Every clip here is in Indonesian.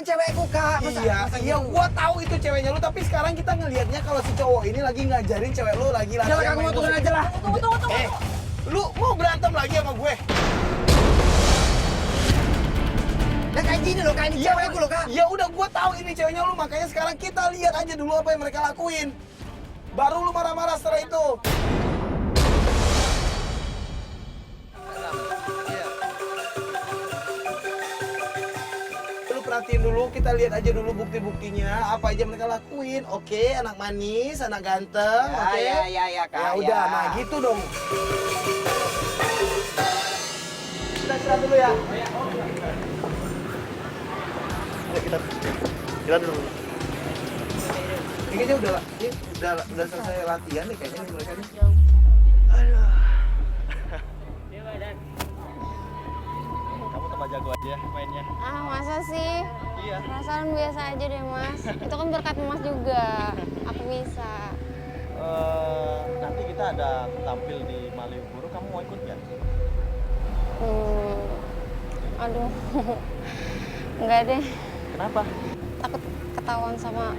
cewekku, Kak. Iya, gua tahu itu ceweknya lu, tapi sekarang kita ngelihatnya kalau si cowok ini lagi ngajarin cewek lu lagi Udah lah, latihan kamu main turun musik. aja lah. Tunggu. Lu mau berantem lagi sama gue? Nah, kayak gini loh, kayak ini cewekku loh, Kak. Ya udah, gua tahu ini ceweknya lu, makanya sekarang kita lihat aja dulu apa yang mereka lakuin. Baru lu marah-marah setelah itu. Lu perhatiin dulu, kita lihat aja dulu bukti-buktinya, apa aja mereka lakuin. Oke, anak manis, anak ganteng, oke? Ya, Kak. Ya udah, nah gitu dong. Kita istirahat dulu ya. Ayo kita dulu. Ini kayaknya udah selesai latihan nih kayaknya nih mereka nih. Kamu tambah jago aja ya mainnya. Ah, masa sih? Iya. Perasaan biasa aja deh, Mas. Itu kan berkat Mas juga. Aku bisa. Nanti kita ada tampil di Malioboro, kamu mau ikut nggak? Aduh. Enggak deh. Kenapa? Takut ketahuan sama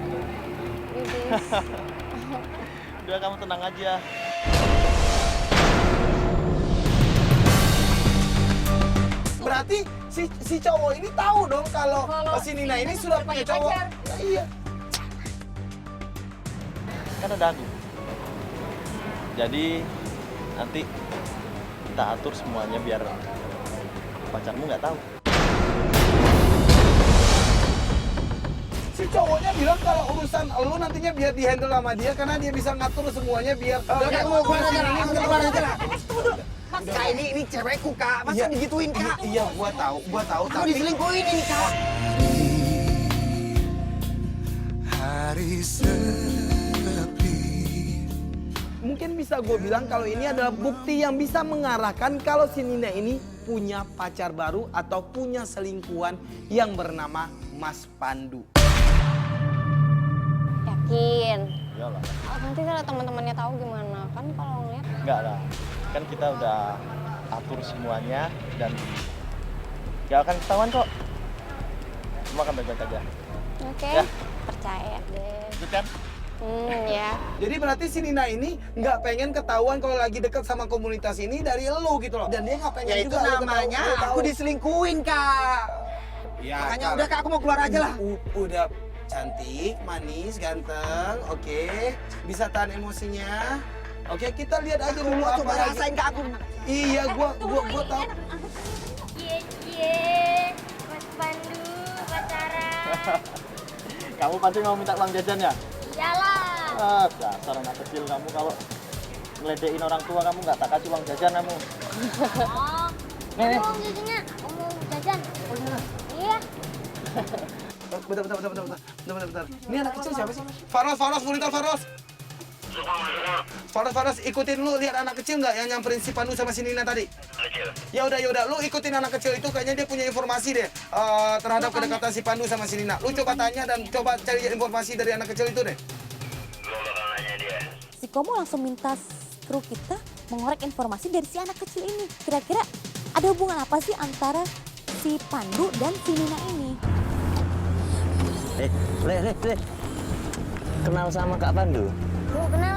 Bibis. Udah, kamu tenang aja. Berarti si cowok ini tahu dong kalau si Nina ini sudah punya cowok. Ya, iya. Kan ada aku. Jadi nanti kita atur semuanya biar pacarmu nggak tahu. Si cowoknya bilang kalau urusan lu nantinya biar dihandle sama dia karena dia bisa ngatur semuanya biar. Udah, Kak, mau keluar aja lah. Aku keluar aja lah. Kak, ini cewekku, Kak. Masa Iya. digituin, Kak? Iya, gua tahu Aku tapi diselingkuhin ini, Kak. Hari sepi. mungkin bisa gue bilang kalau ini adalah bukti yang bisa mengarahkan kalau si Nina ini punya pacar baru atau punya selingkuhan yang bernama Mas Pandu. Yakin? Iyalah. Nanti kalau teman-temannya tahu gimana? Kan kalau ngeliat Enggak lah. Kan kita udah atur semuanya dan gak akan ketahuan kok. Semua akan baik-baik aja. oke, Ya. percaya deh. Gitu kan? Ya. Jadi berarti si Nina ini nggak pengen ketahuan kalau lagi deket sama komunitas ini dari elu gitu loh. Dan dia nggak pengen Ya itu juga lu namanya lu tahu. aku diselingkuhin, Kak. Ya, Makanya Kak. udah, Kak, aku mau keluar aja lah. Udah cantik, manis, ganteng, oke. Bisa tahan emosinya. Oke, kita lihat aja dulu Mau apa coba lagi. rasain, Kak, aku. Iya, gua tahu. Cie, Mas Pandu pacaran. Kamu pasti mau minta uang jajan ya? Iyalah. Dasar anak kecil kamu, kalau ngeledekin orang tua kamu nggak tak kasih uang jajan kamu. Oh, Nih. mau jajannya? Mau jajan? Iya. Bentar. Ini anak kecil siapa sih? Faros, monitor Faros. Faros, ikutin lu, lihat anak kecil nggak yang nyamperin si Pandu sama si Nina tadi? Ya udah, lu ikutin anak kecil itu, kayaknya dia punya informasi deh terhadap kedekatan si Pandu sama si Nina. Lu coba tanya dan coba cari informasi dari anak kecil itu deh. Si Komo langsung minta kru kita mengorek informasi dari si anak kecil ini. Kira-kira ada hubungan apa sih antara si Pandu dan si Nina ini? Le. Kenal sama Kak Pandu? Oh, kenal.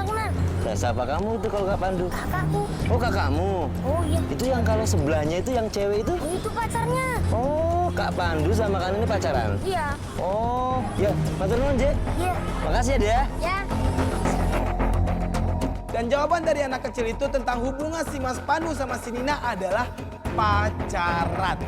Nah, siapa kamu itu kalau Kak Pandu? Kakakku. Oh, kakakmu. Oh iya. Itu yang kalau sebelahnya itu yang cewek itu? Oh, itu pacarnya. Oh, Kak Pandu sama Kak ini pacaran? Iya. Oh, ya, matur nuwun, Jek. Iya. Makasih ya, Dek. Ya. Dan jawaban dari anak kecil itu tentang hubungan si Mas Pandu sama si Nina adalah pacaran.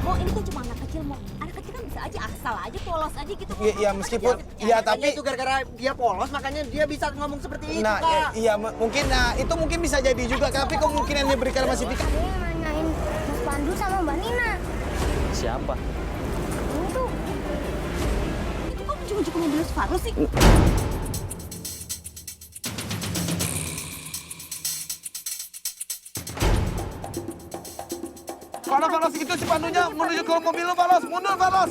Oh, ini kan cuma anak kecil, Mo. Anak kecil kan bisa aja asal aja polos aja gitu. Iya, meskipun ya Makanya tapi itu gara-gara dia polos, makanya dia bisa ngomong seperti itu, nah Kak. iya mungkin itu mungkin bisa jadi juga, tapi kemungkinannya berikan masih Ada yang nanyain Mas Pandu sama Mbak Nina. Siapa? Ini tuh. Itu kok ujung-ujung mobil Faru sih? Faros, itu si Pandunya menuju ke mobil lu, Faros. Mundur. Pak.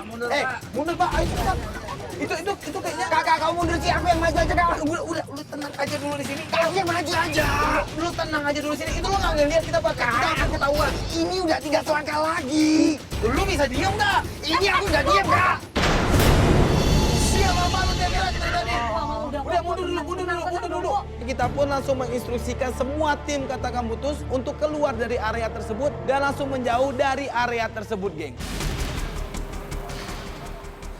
Mundur, Mundur, Pak. Ayo cepat. Itu kayaknya. Kakak, Kak, kamu mundur sih, aku yang maju aja Kak. Udah, lu tenang aja dulu di sini. Aku yang maju aja. Lu tenang aja dulu sini. Itu lu nggak ngeliat kita bakal kita akan ketahuan. Ini udah 3 selangkah lagi. Lu bisa diam nggak? Ini aku udah diam Kak. Siapa lu tembak kita tadi? Udah mundur dulu. Kita pun langsung menginstruksikan semua tim Katakan Putus untuk keluar dari area tersebut dan langsung menjauh dari area tersebut, geng.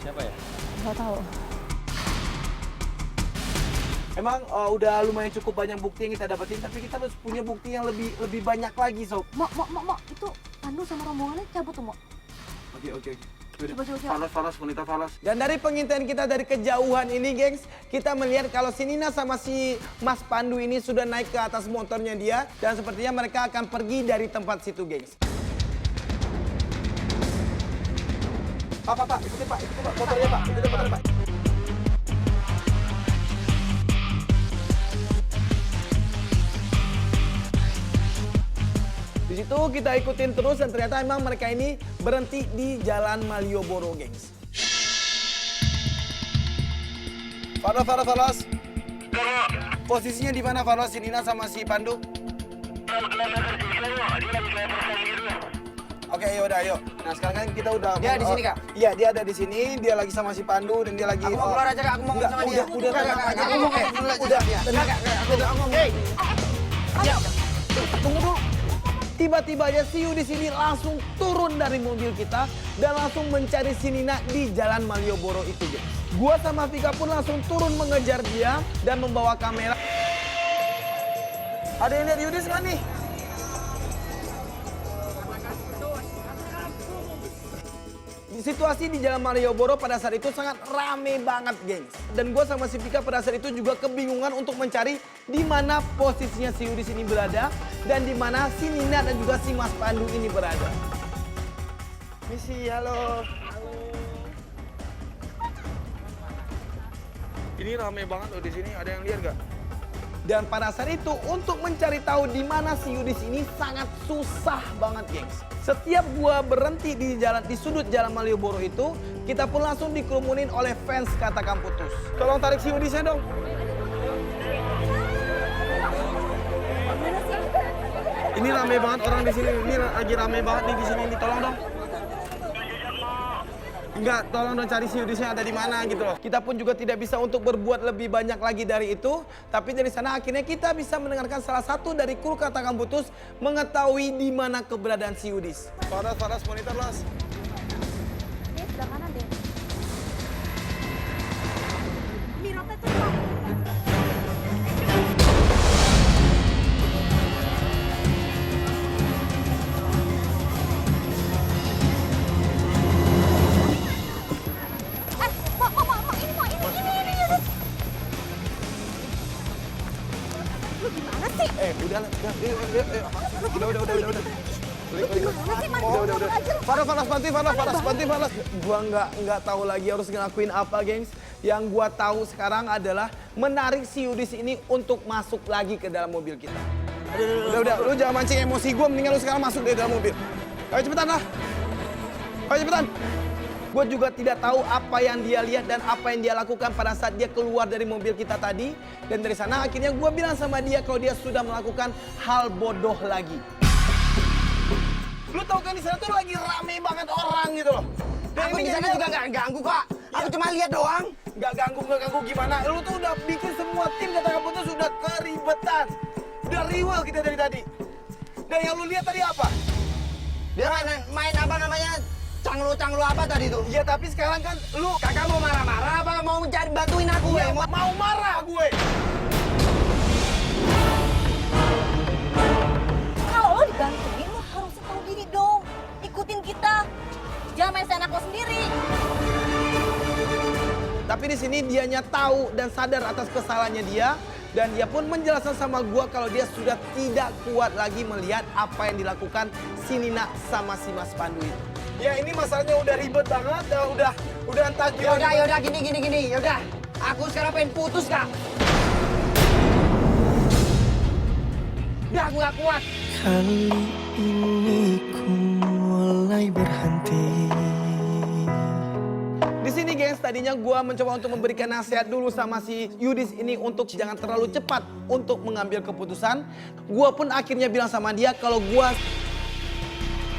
Siapa ya? Nggak tahu. Emang udah lumayan cukup banyak bukti yang kita dapetin, tapi kita harus punya bukti yang lebih banyak lagi, Sob. Mo, itu Pandu sama rombongannya cabut tuh, Mo. Oke. Coba. Falas, wanita falas. Dan dari pengintaian kita dari kejauhan ini, gengs, kita melihat kalau si Nina sama si Mas Pandu ini sudah naik ke atas motornya dia, dan sepertinya mereka akan pergi dari tempat situ, gengs. Pak, ikutin Pak, motornya Pak, ikutin motornya Pak. Di situ kita ikutin terus dan ternyata emang mereka ini berhenti di Jalan Malioboro, gengs. Falas. Posisinya di mana Falas, si Nina sama si Pandu? Oke, yaudah, ayo. Nah, sekarang kan kita udah... Dia di sini, Kak? Iya, dia ada di sini. Dia lagi sama si Pandu dan dia lagi... Aku mau keluar aja Kak, aku mau ngomong sama dia. Udah, tenang aja. Tunggu dulu. Tiba-tiba aja si Yu di sini langsung turun dari mobil kita dan langsung mencari si Nina di Jalan Malioboro itu, guys. Gua sama Vika pun langsung turun mengejar dia dan membawa kamera. Ada yang lihat Yudis kan nih? Situasi di Jalan Malioboro pada saat itu sangat rame banget, gengs. Dan gue sama si Vika pada saat itu juga kebingungan untuk mencari di mana posisinya si Yu di sini berada dan di mana si Nina dan juga si Mas Pandu ini berada. Misi, halo. Ini rame banget loh di sini. Ada yang lihat gak? Dan pada saat itu untuk mencari tahu di mana si Yu di sini sangat susah banget, gengs. Setiap gua berhenti di sudut Jalan Malioboro itu, kita pun langsung dikerumunin oleh fans Katakan Putus. Tolong tarik si Yudisnya dong. Ini rame banget orang di sini. Ini lagi rame banget nih di sini. Tolong dong. Enggak, tolong dong cari si Yudisnya ada di mana gitu loh. Kita pun juga tidak bisa untuk berbuat lebih banyak lagi dari itu. Tapi dari sana akhirnya kita bisa mendengarkan salah satu dari kru Katakan Putus mengetahui di mana keberadaan si Yudis. Faras, monitor las. Ini sebelah kanan deh. Mirotnya tuh. Udah. Faras. Gua nggak tahu lagi harus ngelakuin apa, gengs. Yang gua tahu sekarang adalah menarik si Yudis ini untuk masuk lagi ke dalam mobil kita. Udah, lu jangan mancing emosi gua, mendingan lu sekarang masuk di dalam mobil. Ayo cepetan lah. Ayo cepetan. Gue juga tidak tahu apa yang dia lihat dan apa yang dia lakukan pada saat dia keluar dari mobil kita tadi. Dan dari sana akhirnya gue bilang sama dia kalau dia sudah melakukan hal bodoh lagi. Lu tau kan di sana tuh lagi rame banget orang gitu loh. Dan Aku di sana juga gak ganggu Kak. Aku cuma lihat doang. Gak ganggu gimana. Lu tuh udah bikin semua tim Katakan Putus sudah keribetan. Udah riwel kita dari tadi. Dan yang lu lihat tadi apa? Dia main apa namanya? Canglu apa tadi tuh? Ya tapi sekarang kan lu Kakak mau marah-marah apa mau mencari bantuin aku? ya, mau marah gue. Kalau lo dibantuin, lo harusnya tahu diri dong. Ikutin kita. Jangan main seenak lo sendiri. Tapi di sini dianya tahu dan sadar atas kesalahannya dia. Dan dia pun menjelaskan sama gua kalau dia sudah tidak kuat lagi melihat apa yang dilakukan si Nina sama si Mas Pandu itu. Ya ini masalahnya udah ribet banget, udah entah gimana. Yaudah gini. Yaudah, aku sekarang pengen putus Kak. Udah aku gak kuat. Kali ini ku mulai berhenti. Di sini gengs, gengs, tadinya gue mencoba untuk memberikan nasihat dulu sama si Yudis ini untuk jangan terlalu cepat untuk mengambil keputusan. Gue pun akhirnya bilang sama dia kalau gue...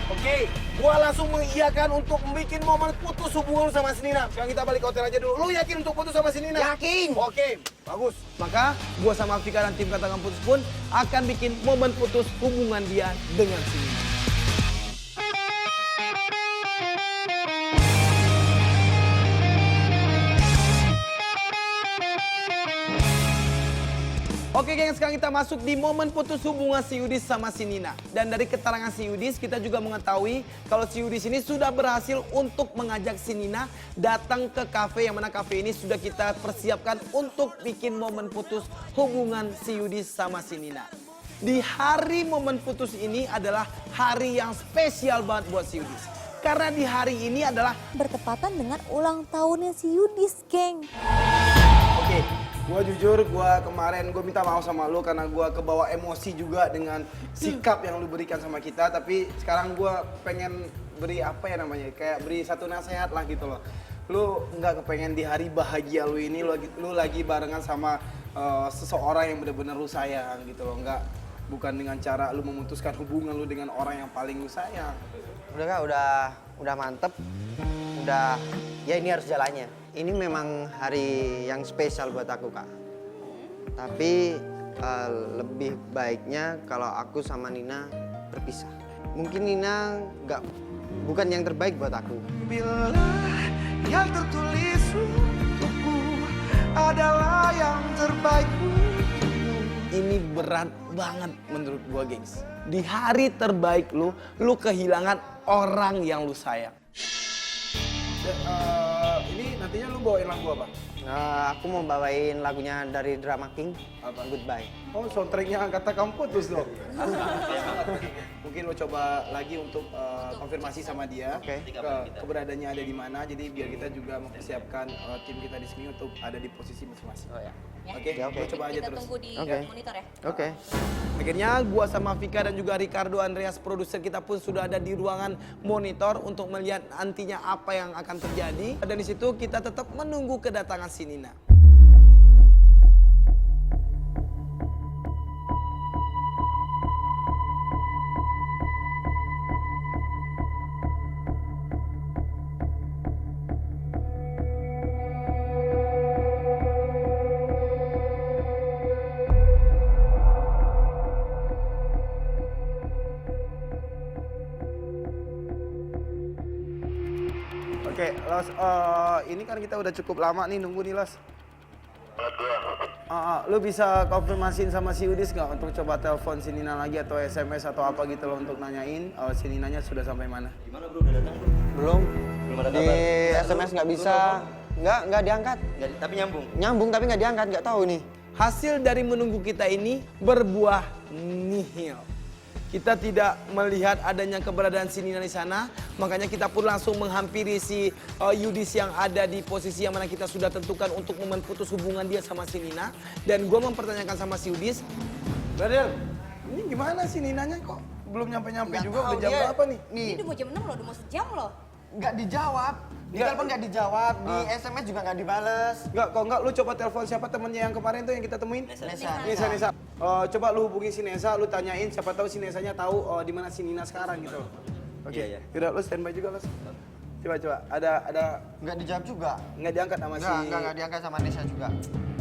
Oke, gue langsung mengiyakan untuk membuat momen putus hubungan lu sama si Nina. Sekarang kita balik ke hotel aja dulu. Lu yakin untuk putus sama si Nina? Yakin. Oke, bagus. Maka gue sama Vika dan tim Katakan Putus pun akan bikin momen putus hubungan dia dengan si Nina. Oke geng, sekarang kita masuk di momen putus hubungan si Yudis sama si Nina. Dan dari keterangan si Yudis, kita juga mengetahui kalau si Yudis ini sudah berhasil untuk mengajak si Nina datang ke kafe, yang mana kafe ini sudah kita persiapkan untuk bikin momen putus hubungan si Yudis sama si Nina. Di hari momen putus ini adalah hari yang spesial banget buat si Yudis. Karena di hari ini adalah bertepatan dengan ulang tahunnya si Yudis, geng. Oke, gue jujur, kemarin gue minta maaf sama lo karena gue kebawa emosi juga dengan sikap yang lu berikan sama kita. Tapi sekarang gue pengen beri apa ya namanya, kayak beri satu nasihat lah gitu loh. Lu nggak kepengen di hari bahagia lu ini, lu lagi barengan sama seseorang yang benar-benar lu sayang gitu loh. Bukan dengan cara lu memutuskan hubungan lu dengan orang yang paling lu sayang. Udah Kak, udah mantep. Udah, ya ini harus jalannya. Ini memang hari yang spesial buat aku, Kak. Tapi lebih baiknya kalau aku sama Nina berpisah. Mungkin Nina bukan yang terbaik buat aku. Bila yang tertulis untukku adalah yang terbaik untukmu. Ini berat banget menurut gua, gengs. Di hari terbaik lu kehilangan orang yang lu sayang. Ini nantinya lu bawain lagu apa? Aku mau bawain lagunya dari Drama King, Goodbye. Oh, soundtracknya Katakan Putus dong. Mungkin lo coba lagi untuk konfirmasi sama dia keberadaannya ada di mana. Jadi biar kita juga mempersiapkan tim kita di sini untuk ada di posisi masing-masing. Oh ya. Oke, lo coba aja terus. Tunggu di monitor ya. Oke. Akhirnya gua sama Vika dan juga Ricardo Andreas produser kita pun sudah ada di ruangan monitor untuk melihat nantinya apa yang akan terjadi. Dan di situ kita tetap menunggu kedatangan si Nina. Oke, Los, ini kan kita udah cukup lama nih nunggu nih, Los. Lu bisa konfirmasiin sama si Yudis nggak untuk coba telepon si Nina lagi atau SMS atau apa gitu loh untuk nanyain si Ninanya sudah sampai mana? Gimana bro, udah datang bro? Belum. Belum ada Di kabar? SMS nggak bisa. Nggak diangkat. Tapi nyambung? Nyambung tapi nggak diangkat, nggak tahu nih. Hasil dari menunggu kita ini berbuah nihil. Kita tidak melihat adanya keberadaan si Nina di sana, makanya kita pun langsung menghampiri si Yudis yang ada di posisi yang mana kita sudah tentukan untuk memutus hubungan dia sama si Nina. Dan gue mempertanyakan sama si Yudis, Brother, ini gimana sih Ninanya kok belum nyampe-nyampe juga, udah jam berapa nih? Ini udah mau jam 6 loh, udah mau sejam loh. Nggak dijawab. Di telepon nggak dijawab, di SMS juga nggak dibales. Nggak, lu coba telepon siapa temennya yang kemarin tuh yang kita temuin? Nesa. Coba lu hubungi si Nesa, lu tanyain siapa tahu si Nesanya tahu di mana si Nina sekarang gitu. Oke. Iya. Yaudah, lu standby juga, Los. Coba. Ada Nggak dijawab juga. nggak diangkat sama si... Nggak diangkat sama Nesa juga.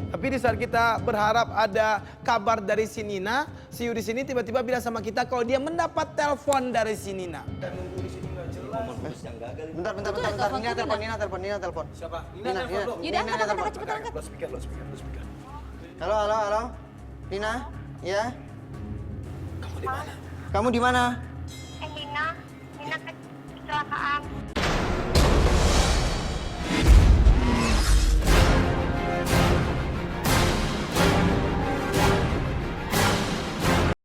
Tapi di saat kita berharap ada kabar dari si Nina, si Yudis ini tiba-tiba bilang sama kita kalau dia mendapat telepon dari si Nina. Dan nunggu di sini nggak jelas. Bentar. Nina telepon. Siapa? Nina. Yaudah, angkat, cepet angkat. Lo speaker. Halo. Nina, ya? Kamu di mana? Kamu di mana? Nina kecelakaan.